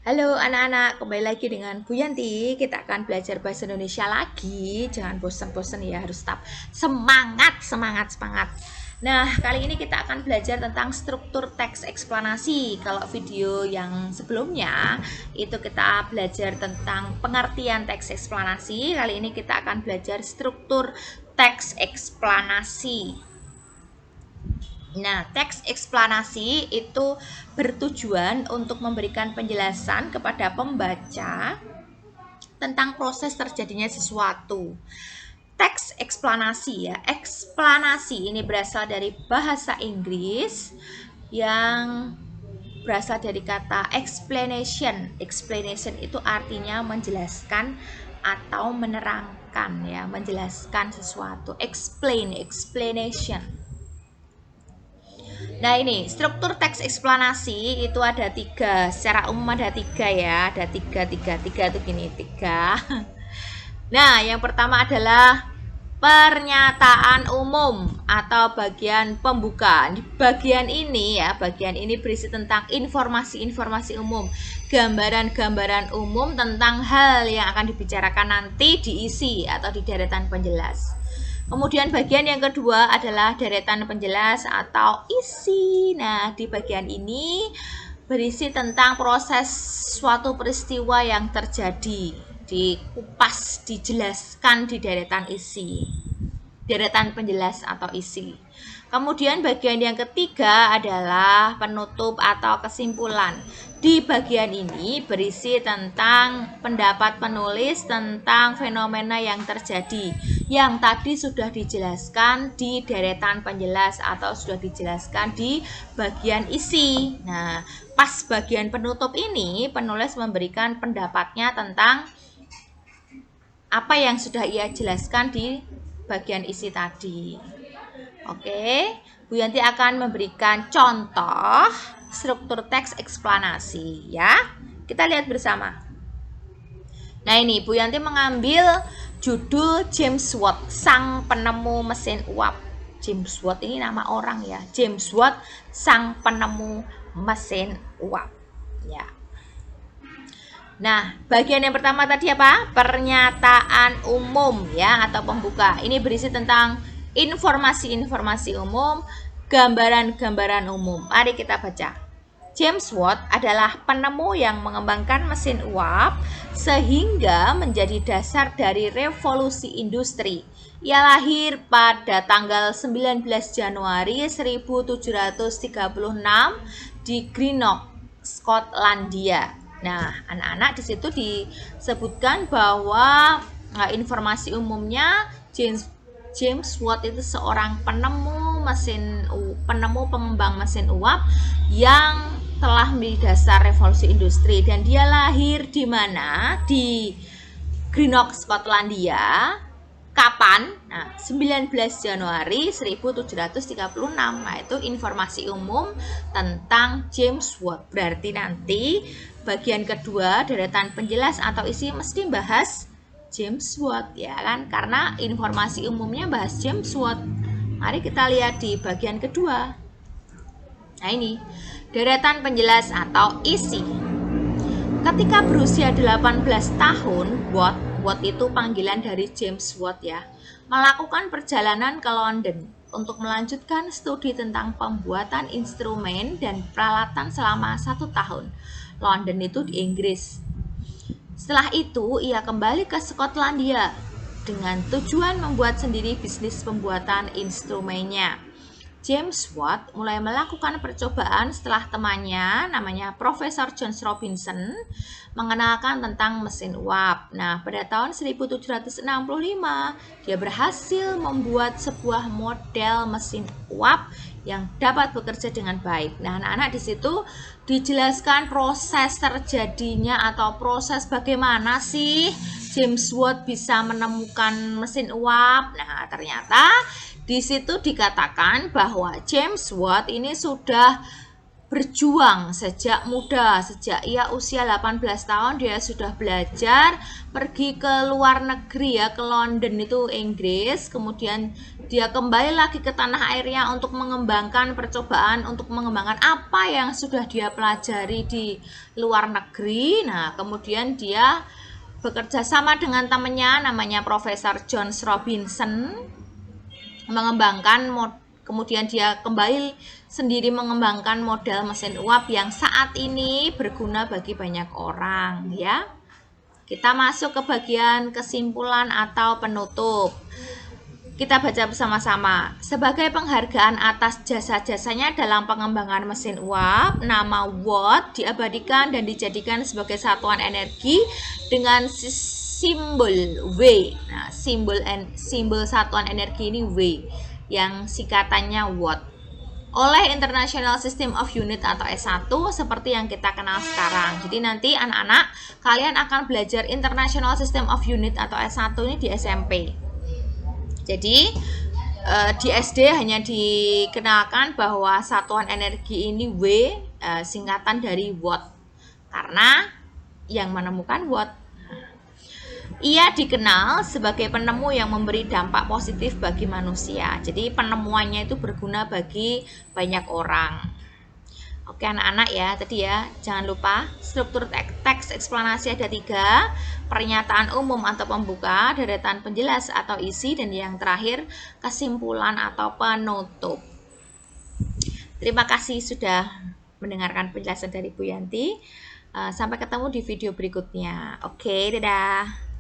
Halo anak-anak, kembali lagi dengan Bu Yanti. Kita akan belajar bahasa Indonesia lagi. Jangan bosan-bosan ya, harus tetap semangat, semangat, semangat. Nah, kali ini kita akan belajar tentang struktur teks eksplanasi. Kalau video yang sebelumnya itu kita belajar tentang pengertian teks eksplanasi. Kali ini kita akan belajar struktur teks eksplanasi. Nah, teks eksplanasi itu bertujuan untuk memberikan penjelasan kepada pembaca tentang proses terjadinya sesuatu. Teks eksplanasi ya, eksplanasi ini berasal dari bahasa Inggris yang berasal dari kata explanation. Explanation itu artinya menjelaskan atau menerangkan ya, menjelaskan sesuatu. Explain, explanation. Nah ini struktur teks eksplanasi itu ada tiga, secara umum ada tiga ya, ada tiga itu gini tiga. Nah yang pertama adalah pernyataan umum atau bagian pembuka. Di bagian ini ya, bagian ini berisi tentang informasi-informasi umum, gambaran-gambaran umum tentang hal yang akan dibicarakan nanti diisi atau di deretan penjelas. Kemudian bagian yang kedua adalah deretan penjelas atau isi. Nah, di bagian ini berisi tentang proses suatu peristiwa yang terjadi, dikupas, dijelaskan di deretan isi, deretan penjelas atau isi. Kemudian bagian yang ketiga adalah penutup atau kesimpulan. Di bagian ini berisi tentang pendapat penulis tentang fenomena yang terjadi, yang tadi sudah dijelaskan di deretan penjelas atau sudah dijelaskan di bagian isi. Nah, pas bagian penutup ini penulis memberikan pendapatnya tentang apa yang sudah ia jelaskan di bagian isi tadi. Oke, Bu Yanti akan memberikan contoh struktur teks eksplanasi ya. Kita lihat bersama. Nah ini Bu Yanti mengambil judul James Watt, sang penemu mesin uap. James Watt ini nama orang ya. James Watt, sang penemu mesin uap. Ya. Nah, bagian yang pertama tadi apa? Pernyataan umum ya atau pembuka. Ini berisi tentang informasi-informasi umum, gambaran-gambaran umum. Mari kita baca. James Watt adalah penemu yang mengembangkan mesin uap sehingga menjadi dasar dari revolusi industri. Ia lahir pada tanggal 19 Januari 1736 di Greenock, Skotlandia. Nah, anak-anak di situ disebutkan bahwa informasi umumnya James Watt itu seorang penemu pengembang mesin uap yang telah menjadi dasar revolusi industri, dan dia lahir di mana? Di Greenock, Skotlandia. Kapan? Nah, 19 Januari 1736. Nah, itu informasi umum tentang James Watt. Berarti nanti bagian kedua deretan penjelas atau isi mesti bahas James Watt ya kan, karena informasi umumnya bahas James Watt. Mari kita lihat di bagian kedua. Nah ini deretan penjelas atau isi. Ketika berusia 18 tahun, Watt itu panggilan dari James Watt ya, melakukan perjalanan ke London untuk melanjutkan studi tentang pembuatan instrumen dan peralatan selama 1 tahun. London itu di Inggris. Setelah itu, ia kembali ke Skotlandia dengan tujuan membuat sendiri bisnis pembuatan instrumennya. James Watt mulai melakukan percobaan setelah temannya, namanya Profesor John Robinson, mengenalkan tentang mesin uap. Nah, pada tahun 1765, dia berhasil membuat sebuah model mesin uap yang dapat bekerja dengan baik. Nah, anak-anak di situ dijelaskan proses terjadinya atau proses bagaimana sih James Watt bisa menemukan mesin uap. Nah, ternyata di situ dikatakan bahwa James Watt ini sudah berjuang sejak muda, sejak ia usia 18 tahun dia sudah belajar, pergi ke luar negeri ya, ke London itu Inggris, kemudian dia kembali lagi ke tanah airnya untuk mengembangkan percobaan, untuk mengembangkan apa yang sudah dia pelajari di luar negeri. Nah, kemudian dia bekerja sama dengan temannya namanya Profesor John Robinson, kemudian dia kembali sendiri mengembangkan model mesin uap yang saat ini berguna bagi banyak orang, ya. Kita masuk ke bagian kesimpulan atau penutup. Kita baca bersama-sama. Sebagai penghargaan atas jasa-jasanya dalam pengembangan mesin uap, nama Watt diabadikan dan dijadikan sebagai satuan energi dengan simbol W. Nah, simbol satuan energi ini W, yang singkatannya Watt. Oleh International System of Unit atau S1 seperti yang kita kenal sekarang. Jadi nanti anak-anak kalian akan belajar International System of Unit atau S1 ini di SMP. Jadi di SD hanya dikenalkan bahwa satuan energi ini W, singkatan dari Watt, karena yang menemukan Watt. Ia dikenal sebagai penemu yang memberi dampak positif bagi manusia. Jadi penemuannya itu berguna bagi banyak orang. Oke anak-anak ya, tadi ya, jangan lupa struktur teks eksplanasi ada 3, pernyataan umum atau pembuka, deretan penjelas atau isi, dan yang terakhir kesimpulan atau penutup. Terima kasih sudah mendengarkan penjelasan dari Bu Yanti. Sampai ketemu di video berikutnya. Oke, dadah.